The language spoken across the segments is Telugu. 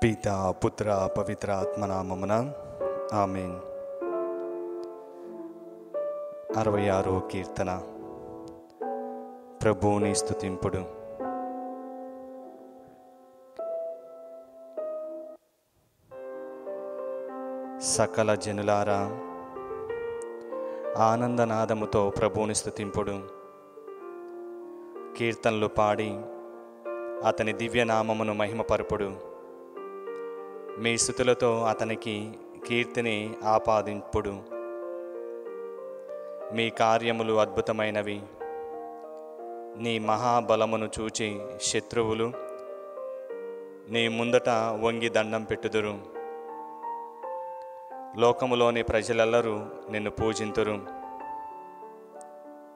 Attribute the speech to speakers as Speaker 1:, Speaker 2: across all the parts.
Speaker 1: పితా పుత్ర పవిత్ర ఆత్మనామమున ఆమేన్. 66వ కీర్తన. ప్రభువుని స్తుతింపుడు. సకల జనులారా, ఆనందనాదముతో ప్రభువుని స్తుతింపుడు. కీర్తనలు పాడి అతని దివ్యనామమును మహిమపరపుడు. మీ స్తుతులతో అతనికి కీర్తిని ఆపాదింపుడు. మీ కార్యములు అద్భుతమైనవి. నీ మహాబలమును చూచి శత్రువులు నీ ముందట వంగి దండం పెట్టుదురు. లోకములోని ప్రజలెల్లరూ నిన్ను పూజింతురు,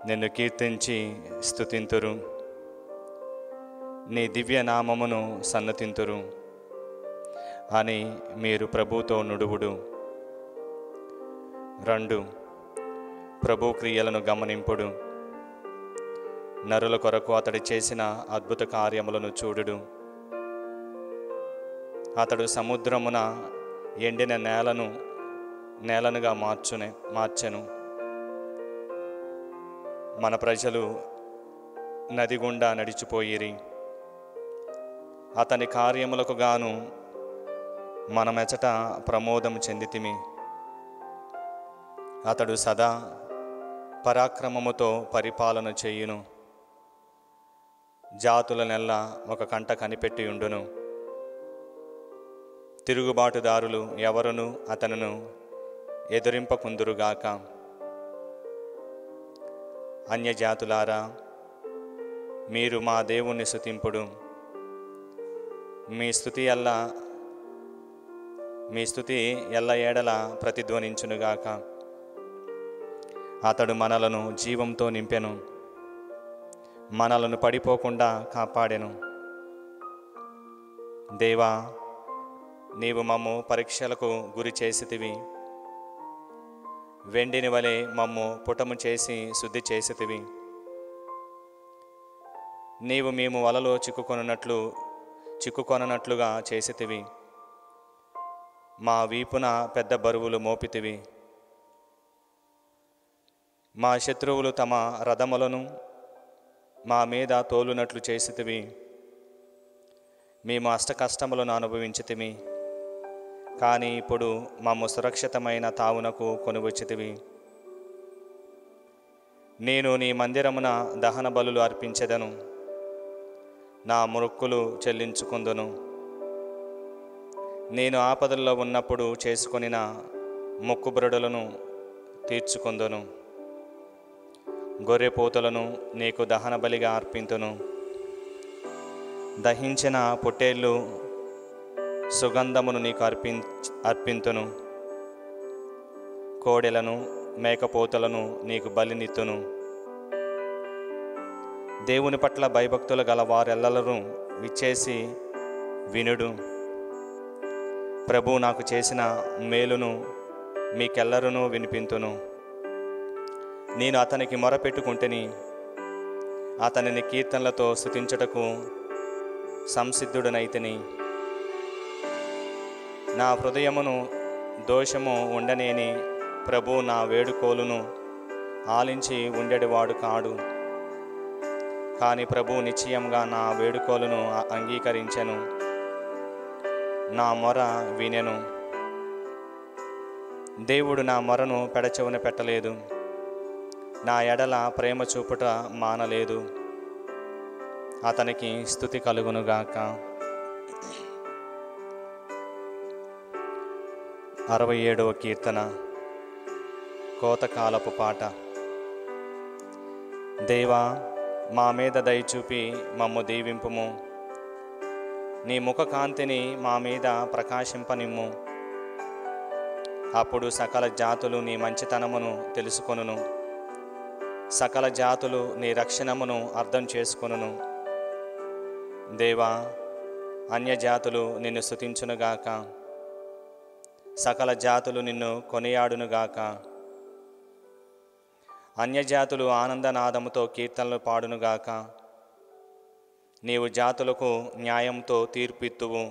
Speaker 1: నిన్ను కీర్తించి స్తుతింతురు, నీ దివ్యనామమును సన్నతింతురు అని మీరు ప్రభుతో నుడువుడు. 2. ప్రభు క్రియలను గమనింపుడు. నరుల కొరకు అతడు చేసిన అద్భుత కార్యములను చూడుడు. అతడు సముద్రమున ఎండిన నేలనుగా మార్చెను. మన ప్రజలు నది గుండా నడిచిపోయిరి. అతని కార్యములకు గాను మనమెచట ప్రమోదము చెందితిమి. అతడు సదా పరాక్రమముతో పరిపాలన చేయును. జాతులనెల్లా ఒక కంట కనిపెట్టి ఉండును. తిరుగుబాటుదారులు ఎవరును అతనును ఎదురింపకుందురుగాక. అన్యజాతులారా, మీరు మా దేవుణ్ణి స్తుతింపుడు. మీ స్తుతి ఎల్ల ఏడల ప్రతిధ్వనించునుగాక. అతడు మనలను జీవంతో నింపెను, మనలను పడిపోకుండా కాపాడెను. దేవా, నీవు మమ్ము పరీక్షలకు గురి చేసితివి. వెండిని వలె మమ్ము పుటము చేసి శుద్ధి చేసితివి. నీవు మేము వలలో చిక్కుకొననట్లుగా చేసితివి. మా వీపున పెద్ద బరువులు మోపితివి. మా శత్రువులు తమ రథములను మా మీద తోలునట్లు చేసితివి. మేము అష్టకష్టములను అనుభవించితిమి, కానీ ఇప్పుడు మమ్ము సురక్షితమైన తావునకు కొనువచ్చితివి. నేను నీ మందిరమున దహన బలులు అర్పించెదను, నా మొక్కులు చెల్లించుకుందును. నేను ఆపదల్లో ఉన్నప్పుడు చేసుకొనిన మొక్కుబడులను తీర్చుకుందును. గొర్రెపోతులను నీకు దహన బలిగా అర్పింతును. దహించిన పొట్టేళ్ళు సుగంధమును నీకు అర్పింతును. కోడెలను మేకపోతులను నీకు బలినిత్తును. దేవుని పట్ల భయభక్తులు గల వారెల్లరూ విచ్చేసి వినుడు. ప్రభు నాకు చేసిన మేలును మీకెల్లరూ వినిపింతును. నేను అతనికి మొరపెట్టుకుంటేని అతనిని కీర్తనలతో స్తుతించుటకు సంసిద్ధుడనైతిని. నా హృదయమును దోషము ఉండనేని ప్రభు నా వేడుకోలును ఆలించి ఉండేవాడు కాడు. కానీ ప్రభు నిశ్చయంగా నా వేడుకోలును అంగీకరించెను, నా మొర వినెను. దేవుడు నా మొరను పెడచెవున పెట్టలేదు, నా ఎడల ప్రేమ చూపుట మానలేదు. అతనికి స్తుతి కలుగునుగాక. 67వ కీర్తన. కోతకాలపు పాట. దేవా, మా మీద దయచూపి మమ్ము దీవింపుము. నీ ముఖకాంతిని మా మీద ప్రకాశింపనిమ్ము. అప్పుడు సకల జాతులు నీ మంచితనమును తెలుసుకొనును. సకల జాతులు నీ రక్షణమును అర్థం చేసుకొనును. దేవా, అన్యజాతులు నిన్ను స్తుతించునుగాక. సకల జాతులు నిన్ను కొనియాడునుగాక. అన్యజాతులు ఆనందనాదముతో కీర్తనలు పాడునుగాక. నీవు జాతులకు న్యాయంతో తీర్పిత్తువు.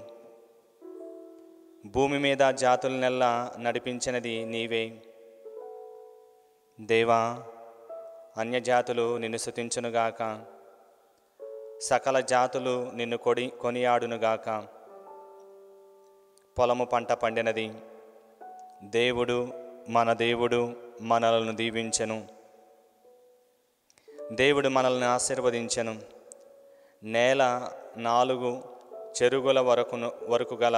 Speaker 1: భూమి మీద జాతులనెల్లా నడిపించినది నీవే. దేవా, అన్యజాతులు నిన్ను స్తుతించునుగాక, సకల జాతులు నిన్ను కొనియాడునుగాక. పొలము పంట పండినది, దేవుడు మన దేవుడు మనలను దీవించెను. దేవుడు మనల్ని ఆశీర్వదించెను. నేల 4 చెరుగుల వరకు గల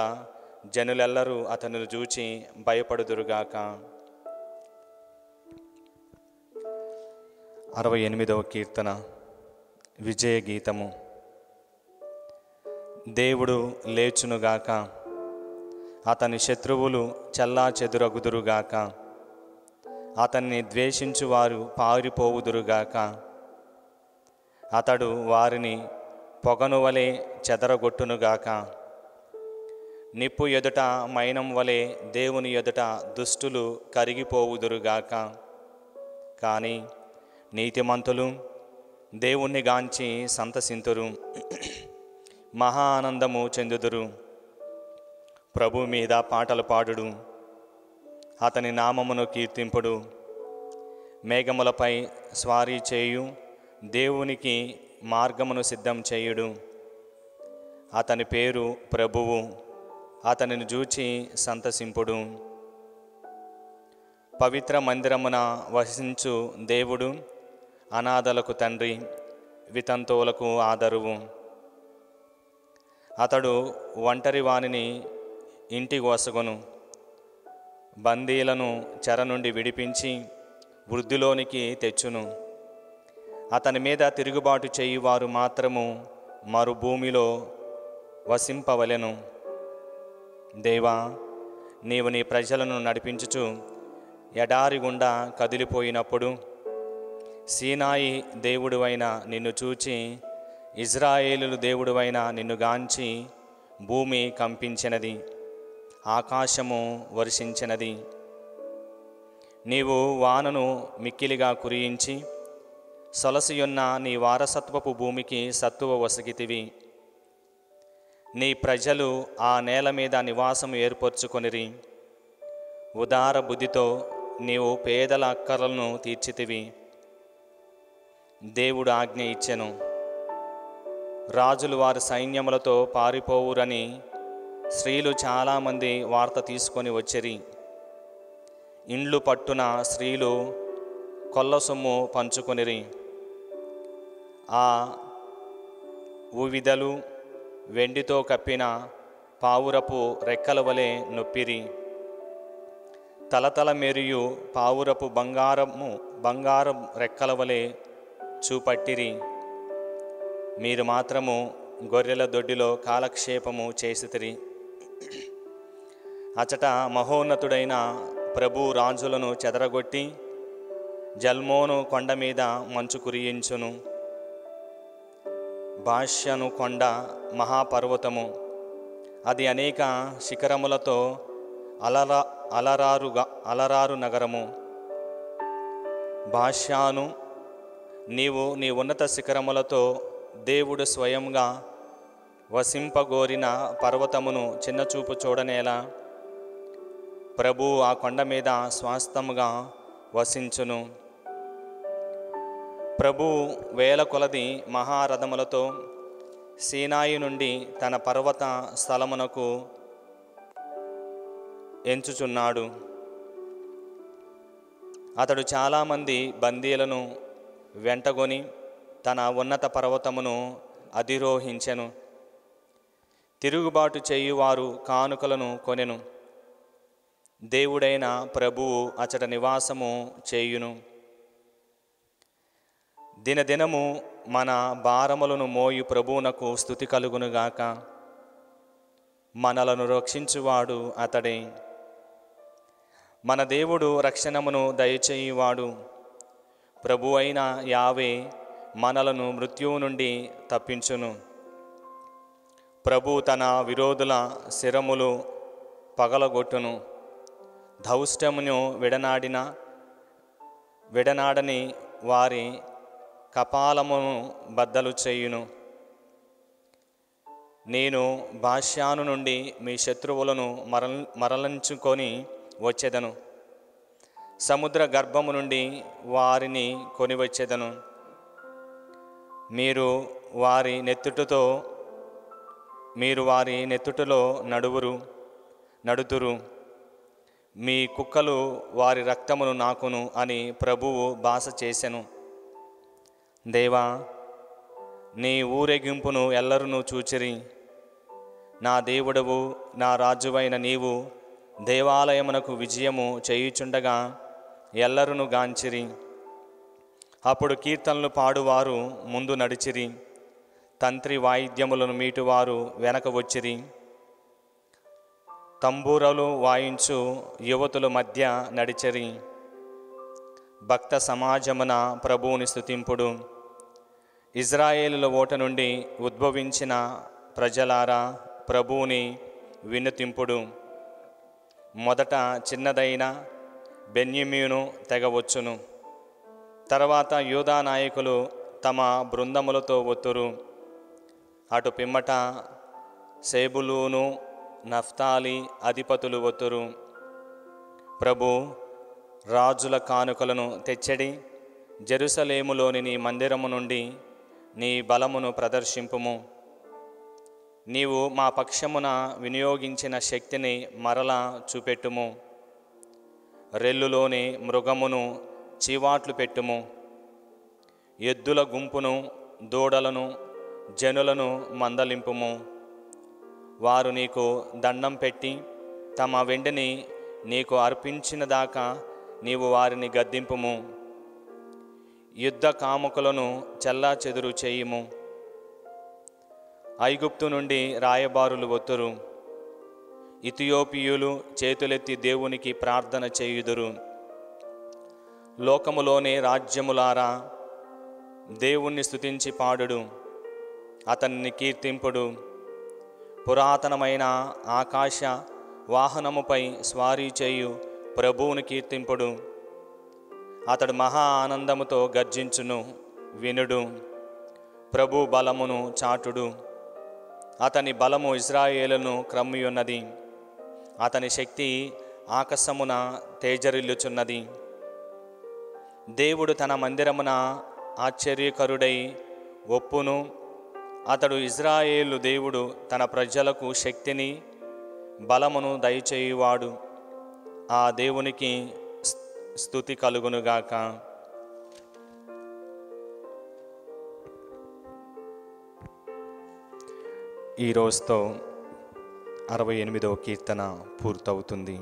Speaker 1: జనులెల్లరూ అతను చూచి భయపడుదురుగాక. 68వ కీర్తన, విజయ గీతము. దేవుడు లేచునుగాక, అతని శత్రువులు చల్లా చెదురగుదురుగాక. అతన్ని ద్వేషించువారు పారిపోవుదురుగాక. అతడు వారిని పొగను వలె చెదరగొట్టునుగాక. నిప్పు ఎదుట మైనం వలె దేవుని ఎదుట దుష్టులు కరిగిపోవుదురుగాక. కానీ నీతిమంతులు దేవుణ్ణి గాంచి సంతసింతురు, మహా ఆనందము చెందుదురు. ప్రభు మీద పాటలు పాడుడు, అతని నామమును కీర్తింపుడు. మేఘములపై స్వారీ చేయు దేవునికి మార్గమును సిద్ధం చేయుడు. అతని పేరు ప్రభువు, అతనిని చూచి సంతసింపుడు. పవిత్ర మందిరమున వసించు దేవుడు అనాథలకు తండ్రి, వితంతువులకు ఆదరువు. అతడు ఒంటరి వానిని ఇంటికి వసగును, బందీలను చెర నుండి విడిపించి వృద్ధిలోనికి తెచ్చును. అతని మీద తిరుగుబాటు చేయువారు మాత్రము మరుభూమిలో వసింపవలెను. దేవా, నీవు నీ ప్రజలను నడిపించుచు ఎడారి గుండా కదిలిపోయినప్పుడు సీనాయి దేవుడువైన నిన్ను చూచి, ఇజ్రాయేలు దేవుడువైన నిన్ను గాంచి భూమి కంపించినది, ఆకాశము వర్షించినది. నీవు వానను మిక్కిలిగా కురియించి సొలసియున్న నీ వారసత్వపు భూమికి సత్తువ వసగితివి. నీ ప్రజలు ఆ నేల మీద నివాసం ఏర్పరచుకొనిరి. ఉదార బుద్ధితో నీవు పేదల అక్కరలను తీర్చితివి. దేవుడు ఆజ్ఞ ఇచ్చెను, రాజులు వారి సైన్యములతో పారిపోవురని స్త్రీలు చాలామంది వార్త తీసుకొని వచ్చిరి. ఇండ్లు పట్టున స్త్రీలు కొల్ల సొమ్ము పంచుకొనిరి. ఆ ఉవిదలు వెండితో కప్పిన పావురపు రెక్కల వలె నొప్పిరి. తలతల మెరియు పావురపు బంగారం రెక్కల వలె చూపట్టిరి. మీరు మాత్రము గొర్రెల దొడ్డిలో కాలక్షేపము చేసితిరి. అచట మహోన్నతుడైన ప్రభు రాజులను చెదరగొట్టి జల్మోను కొండ మీద మంచు కురియించును. భాష్యను కొండ మహాపర్వతము, అది అనేక శిఖరములతో అలరారు నగరము. భాష్యాను, నీవు నీ ఉన్నత శిఖరములతో దేవుడు స్వయంగా వసింపగోరిన పర్వతమును చిన్నచూపు చూడనేలా. ప్రభు ఆ కొండ మీద స్వాస్థముగా వసించును. ప్రభు వేల కొలది మహారథములతో సీనాయి నుండి తన పర్వత స్థలమునకు ఎంచుచున్నాడు. అతడు చాలామంది బందీలను వెంటగొని తన ఉన్నత పర్వతమును అధిరోహించెను. తిరుగుబాటు చేయువారు కానుకలను కొనెను. దేవుడైన ప్రభువు అచట నివాసము చేయును. దినదినము మన భారములను మోయు ప్రభువునకు స్తుతి కలుగునుగాక. మనలను రక్షించువాడు అతడే. మన దేవుడు రక్షణమును దయచేయువాడు. ప్రభు అయిన యావే మనలను మృత్యువు నుండి తప్పించును. ప్రభు తన విరోధుల శిరములు పగలగొట్టును. ధౌష్టమును విడనాడని వారి కపాలమును బద్దలు చేయును. నేను బాష్యాను నుండి మీ శత్రువులను మరలించుకొని వచ్చేదను. సముద్ర గర్భము నుండి వారిని కొనివచ్చేదను. మీరు వారి నెత్తుటిలో నడుతురు. మీ కుక్కలు వారి రక్తమును నాకును అని ప్రభువు భాష చేసెను. దేవా, నీ ఊరేగింపును ఎల్లరునూ చూచిరి. నా దేవుడవు, నా రాజువైన నీవు దేవాలయమునకు విజయము చేయుచుండగా ఎల్లరును గాంచిరి. అప్పుడు కీర్తనలు పాడువారు ముందు నడిచిరి, తంత్రి వాయిద్యములను మీటువారు వెనక వచ్చిరి. తంబూరలు వాయించు యువతుల మధ్య నడిచిరి. భక్త సమాజమున ప్రభువుని స్తుతింపుడు. ఇజ్రాయేలుల ఓట నుండి ఉద్భవించిన ప్రజలారా, ప్రభువుని వినుతింపుడు. మొదట చిన్నదైన బెన్యమీను తెగవచ్చును. తర్వాత యూదా నాయకులు తమ బృందములతో వత్తురు. అటు పిమ్మట సేబులూను, నఫ్తాలి అధిపతులు వత్తురు. ప్రభు, రాజుల కానుకలను తెచ్చడి. జెరూసలేములోని నీ మందిరము నుండి నీ బలమును ప్రదర్శింపుము. నీవు మా పక్షమున వినియోగించిన శక్తిని మరలా చూపెట్టుము. రెల్లులోని మృగమును చీవాట్లు పెట్టుము. ఎద్దుల గుంపును, దూడలను, జనులను మందలింపుము. వారు నీకు దండం పెట్టి తమ వెండిని నీకు అర్పించిన దాకా నీవు వారిని గద్దింపుము. యుద్ధ కాముకులను చెల్లాచెదురు చేయుము. ఐగుప్తు నుండి రాయబారులు వత్తురు. ఇథియోపియులు చేతులెత్తి దేవునికి ప్రార్థన చేయుదురు. లోకములోని రాజ్యములారా, దేవుణ్ణి స్తుతించి పాడుడు, అతన్ని కీర్తింపుడు. పురాతనమైన ఆకాశ వాహనముపై స్వారీ చేయు ప్రభువుని కీర్తింపుడు. అతడు మహా ఆనందముతో గర్జించును, వినుడు. ప్రభు బలమును చాటుడు. అతని బలము ఇజ్రాయేలును క్రమ్మియున్నది. అతని శక్తి ఆకాశమున తేజరిల్లుచున్నది. దేవుడు తన మందిరమున ఆశ్చర్యకరుడై ఒప్పును. అతడు ఇజ్రాయేలు దేవుడు తన ప్రజలకు శక్తిని బలమును దయచేయువాడు. ఆ దేవునికి స్తుతి కలుగునుగాక. ఈ రోజుతో 68వ కీర్తన పూర్తవుతుంది.